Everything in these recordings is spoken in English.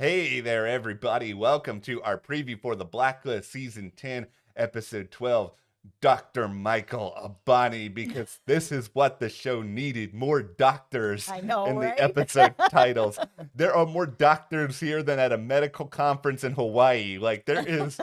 Hey there, everybody. Welcome to our preview for the Blacklist Season 10, Episode 12, Dr. Michael Abani, because this is what the show needed, more doctors I know, in the right? episode titles. There are more doctors here than at a medical conference in Hawaii. Like, there is...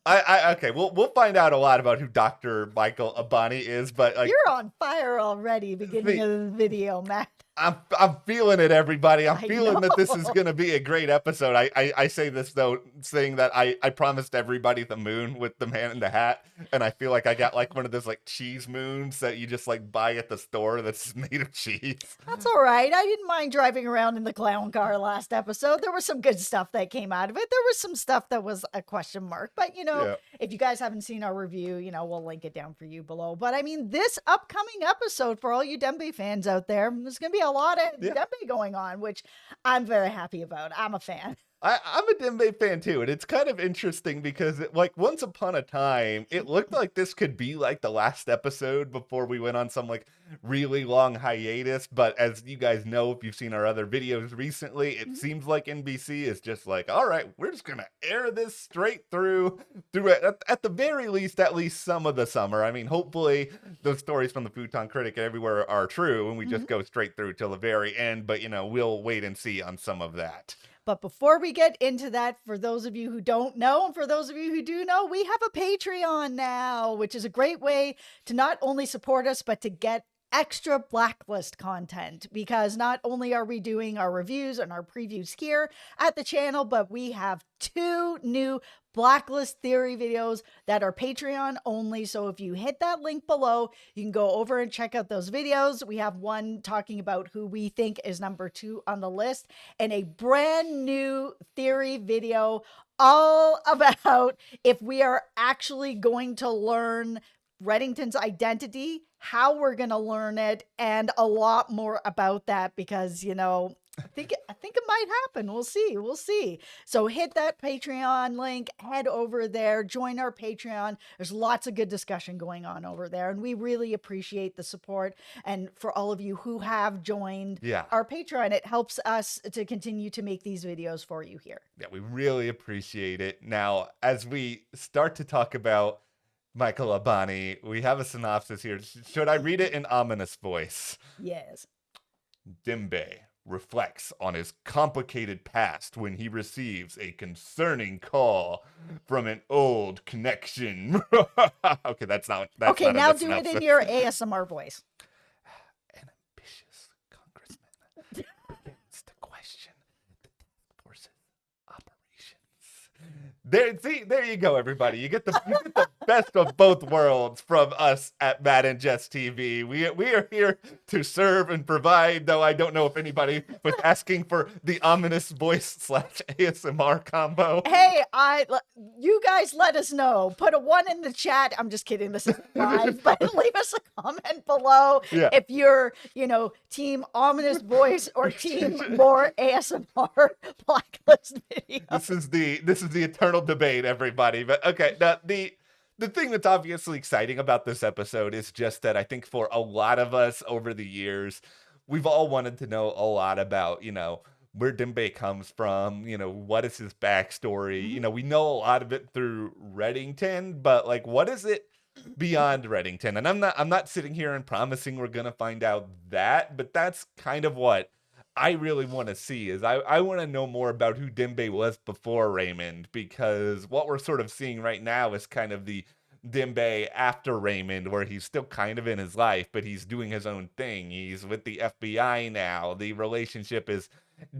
okay, we'll find out a lot about who Dr. Michael Abani is, but, like... You're on fire already, beginning of the video, Matt. I'm feeling it, everybody. I'm I feeling know. that this is going to be a great episode. I say this, though, saying that I promised everybody the moon with the man in the hat, and I feel like I got, like, one of those, like, cheese moons that you just, like, buy at the store that's made of cheese. That's all right. I didn't mind driving around in the clown car last episode. There was some good stuff that came out of it. There was some stuff that was a question mark. But, Yeah. if you guys haven't seen our review, we'll link it down for you below. But, I mean, this upcoming episode, for all you Dembe fans out there, there's going to be a lot of Dembe going on, which I'm very happy about. I'm a fan. I'm a Dembe fan too, and it's kind of interesting because, like, once upon a time, it looked like this could be like the last episode before we went on some like really long hiatus. But as you guys know, if you've seen our other videos recently, it seems like NBC is just like, all right, we're just gonna air this straight through it at the very least, at least some of the summer. I mean, hopefully those stories from the Futon Critic and everywhere are true, and we just go straight through till the very end. But we'll wait and see on some of that. But before we get into that, for those of you who don't know, and for those of you who do know, we have a Patreon now, which is a great way to not only support us, but to get extra Blacklist content, because not only are we doing our reviews and our previews here at the channel, but we have 2 new Blacklist theory videos that are Patreon only. So if you hit that link below, you can go over and check out those videos. We have one talking about who we think is number 2 on the list, and a brand new theory video all about if we are actually going to learn Reddington's identity, how we're going to learn it, and a lot more about that, because, I think it might happen. We'll see. So hit that Patreon link, head over there, join our Patreon. There's lots of good discussion going on over there, and we really appreciate the support. And for all of you who have joined our Patreon, it helps us to continue to make these videos for you here. Yeah, we really appreciate it. Now, as we start to talk about Michael Abani, we have a synopsis here. Should I read it in ominous voice? Yes. Dembe reflects on his complicated past when he receives a concerning call from an old connection. Okay, that's not. Okay, now do it in your ASMR voice. An ambitious congressman begins to question the task force's operations. There you go, everybody. You get the best of both worlds from us at Matt and Jess TV. We are here to serve and provide, though I don't know if anybody was asking for the ominous voice / ASMR combo. Hey, you guys let us know. Put a 1 in the chat. I'm just kidding. This is live, but leave us a comment below if you're, team ominous voice or team more ASMR Blacklist video. This is the eternal debate, everybody. But okay, now the thing that's obviously exciting about this episode is just that I think for a lot of us over the years, we've all wanted to know a lot about, where Dembe comes from, what is his backstory. We know a lot of it through Reddington, but like, what is it beyond Reddington? And I'm not sitting here and promising we're gonna find out that, but that's kind of what I really want to see. Is I want to know more about who Dembe was before Raymond, because what we're sort of seeing right now is kind of the Dembe after Raymond, where he's still kind of in his life, but he's doing his own thing. He's with the FBI now. The relationship is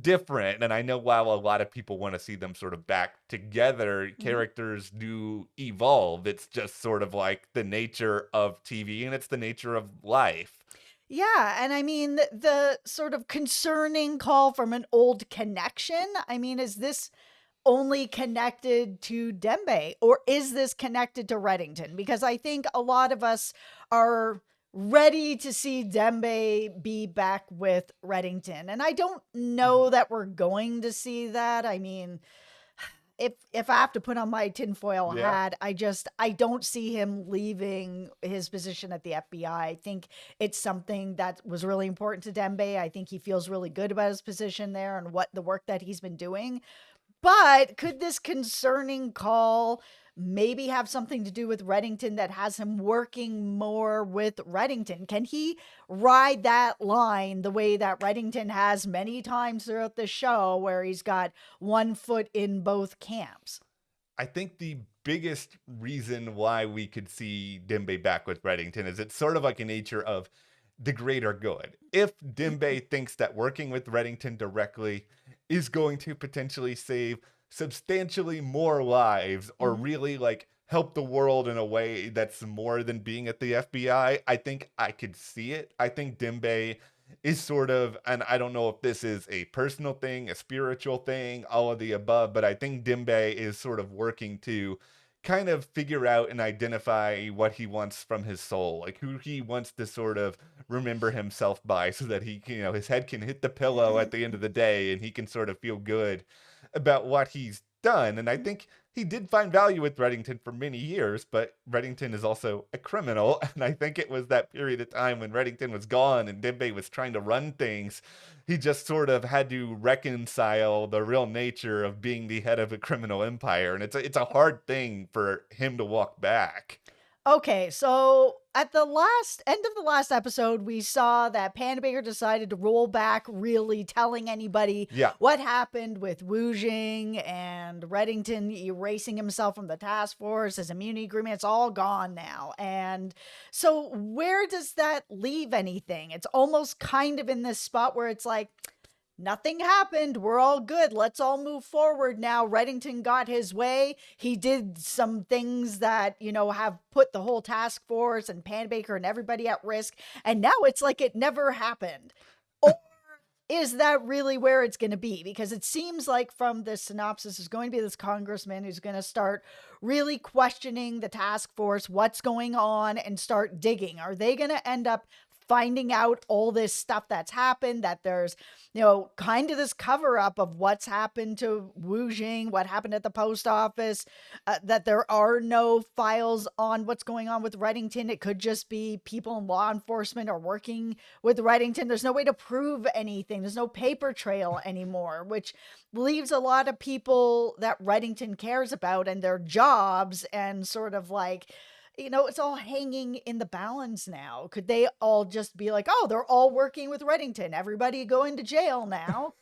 different, and I know while a lot of people want to see them sort of back together, characters do evolve. It's just sort of like the nature of TV, and it's the nature of life. Yeah, and I mean, the sort of concerning call from an old connection, I mean, is this only connected to Dembe, or is this connected to Reddington? Because I think a lot of us are ready to see Dembe be back with Reddington, and I don't know that we're going to see that. I mean, if I have to put on my tinfoil hat, I don't see him leaving his position at the FBI. I think it's something that was really important to Dembe. I think he feels really good about his position there and the work that he's been doing. But could this concerning call maybe have something to do with Reddington that has him working more with Reddington? Can he ride that line the way that Reddington has many times throughout the show, where he's got one foot in both camps? I think the biggest reason why we could see Dembe back with Reddington is it's sort of like a nature of the greater good. If Dembe thinks that working with Reddington directly is going to potentially save substantially more lives or Mhm. really like help the world in a way that's more than being at the FBI, I think I could see it. I think Dembe is sort of, and I don't know if this is a personal thing, a spiritual thing, all of the above, but I think Dembe is sort of working to kind of figure out and identify what he wants from his soul, like who he wants to sort of remember himself by, so that he can, his head can hit the pillow at the end of the day and he can sort of feel good about what he's done. And I think he did find value with Reddington for many years, but Reddington is also a criminal. And I think it was that period of time when Reddington was gone and Dembe was trying to run things. He just sort of had to reconcile the real nature of being the head of a criminal empire. And it's a hard thing for him to walk back. Okay, so at the end of the last episode, we saw that Panda Baker decided to roll back really telling anybody Yeah. what happened with Woojing and Reddington erasing himself from the task force. His immunity agreement's all gone now. And so where does that leave anything? It's almost kind of in this spot where it's like, nothing happened. We're all good. Let's all move forward now. Reddington got his way. He did some things that, have put the whole task force and Pan Baker and everybody at risk. And now it's like it never happened. Or is that really where it's going to be? Because it seems like from this synopsis, there's going to be this congressman who's going to start really questioning the task force, what's going on, and start digging. Are they going to end up finding out all this stuff that's happened, that there's, kind of this cover up of what's happened to Woojing, what happened at the post office, that there are no files on what's going on with Reddington. It could just be people in law enforcement are working with Reddington. There's no way to prove anything. There's no paper trail anymore, which leaves a lot of people that Reddington cares about and their jobs and sort of like, it's all hanging in the balance now. Could they all just be like, oh, they're all working with Reddington, everybody going to jail now?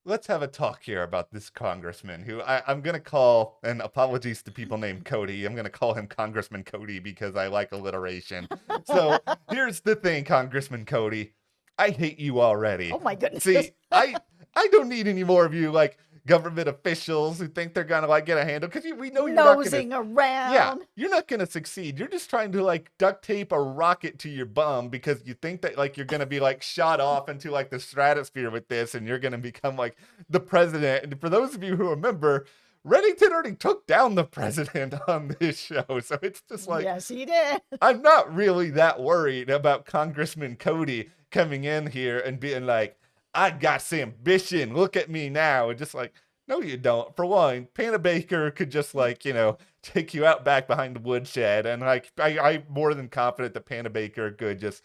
Let's have a talk here about this congressman who I'm going to call, and apologies to people named Cody, I'm going to call him Congressman Cody because I like alliteration. So here's the thing, Congressman Cody. I hate you already. Oh my goodness. See, I don't need any more of you, like, government officials who think they're gonna like get a handle, because we know you're nosing not gonna, around. yeah, you're not gonna succeed. You're just trying to like duct tape a rocket to your bum because you think that like you're gonna be like shot off into like the stratosphere with this, and you're gonna become like the president. And for those of you who remember, Reddington already took down the president on this show, so it's just like, yes, he did. I'm not really that worried about Congressman Cody coming in here and being like, I got some ambition. Look at me now. And just like, no, you don't. For one, Panda Baker could just like, take you out back behind the woodshed. And like, I'm more than confident that Panda Baker could just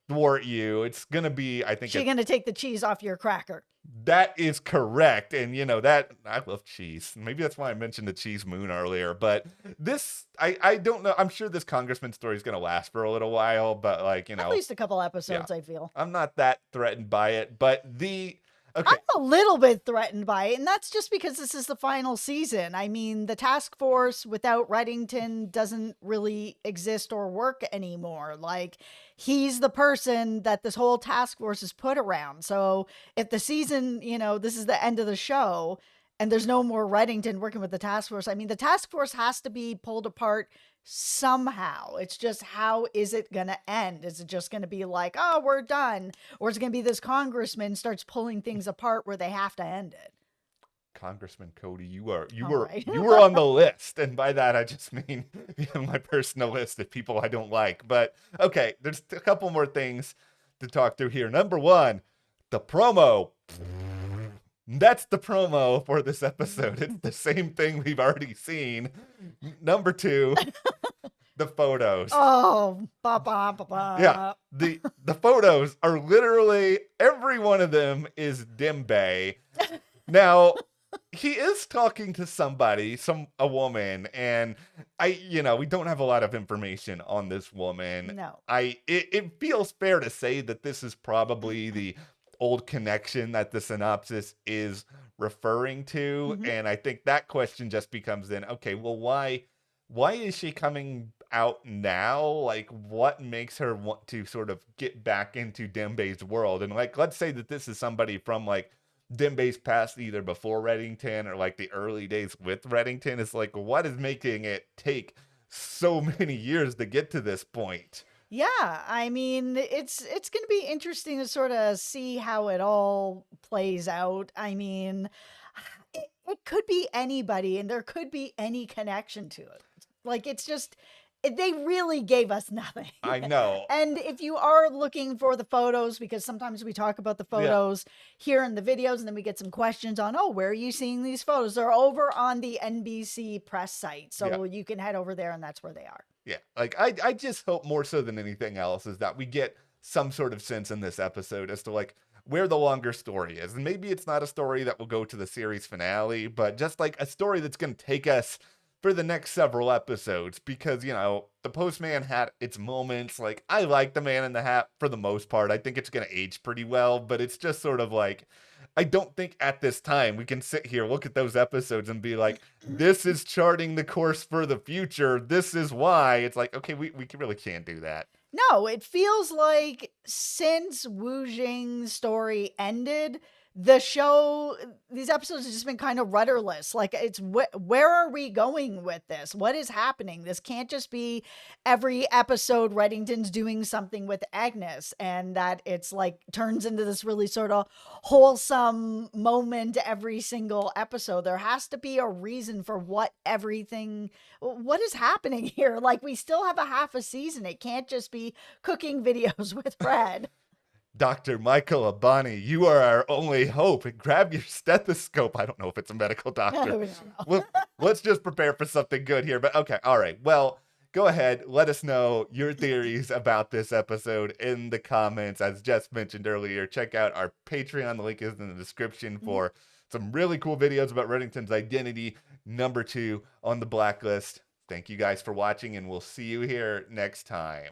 thwart you. It's going to be, I think. She's going to take the cheese off your cracker. That is correct. And that I love cheese. Maybe that's why I mentioned the cheese moon earlier. But this, I don't know. I'm sure this congressman story is going to last for a little while, but like, at least a couple episodes, yeah. I feel. I'm not that threatened by it, but okay. I'm a little bit threatened by it, and that's just because this is the final season. I mean, the task force without Reddington doesn't really exist or work anymore. Like, he's the person that this whole task force is put around. So if the season, this is the end of the show, and there's no more Reddington working with the task force, I mean, the task force has to be pulled apart somehow. It's just, how is it going to end? Is it just going to be like, oh, we're done? Or is it going to be this congressman starts pulling things apart where they have to end it? Congressman Cody, you were right. you were on the list, and by that I just mean my personal list of people I don't like. But okay, there's a couple more things to talk through here. Number one, the promo. That's the promo for this episode. It's the same thing we've already seen. Number two, the photos. Oh, ba-ba-ba-ba. Yeah, the photos are literally, every one of them is Dembe. Now, he is talking to somebody, a woman, and we don't have a lot of information on this woman. No. It feels fair to say that this is probably the old connection that the synopsis is referring to, Mhm. and I think that question just becomes then, okay, well, why is she coming out now? Like, what makes her want to sort of get back into Dembe's world? And like, let's say that this is somebody from like Dembe's past, either before Reddington or like the early days with Reddington. It's like, what is making it take so many years to get to this point? Yeah, I mean, it's going to be interesting to sort of see how it all plays out. I mean, it could be anybody and there could be any connection to it. Like it's just they really gave us nothing. I know. And if you are looking for the photos, because sometimes we talk about the Yeah. photos here in the videos, and then we get some questions on, oh, where are you seeing these photos? They're over on the NBC press site. Yeah. So you can head over there and that's where they are. Yeah, like I just hope more so than anything else is that we get some sort of sense in this episode as to like where the longer story is. And maybe it's not a story that will go to the series finale, but just like a story that's going to take us for the next several episodes because, the Postman had its moments. Like I like the Man in the Hat for the most part. I think it's going to age pretty well, but it's just sort of like I don't think at this time we can sit here, look at those episodes and be like, this is charting the course for the future. This is why. It's like, okay, we really can't do that. No, it feels like since Wu Jing's story ended, the show, these episodes have just been kind of rudderless. Like, it's where are we going with this? What is happening? This can't just be every episode Reddington's doing something with Agnes and that it's like turns into this really sort of wholesome moment every single episode. There has to be a reason for what is happening here. Like, we still have a half a season. It can't just be cooking videos with Brad. Dr. Michael Abani, you are our only hope. And grab your stethoscope. I don't know if it's a medical doctor. No. Well, let's just prepare for something good here. But okay, all right. Well, go ahead. Let us know your theories about this episode in the comments. As Jess mentioned earlier, check out our Patreon. The link is in the description for some really cool videos about Reddington's identity, #2 on the Blacklist. Thank you guys for watching, and we'll see you here next time.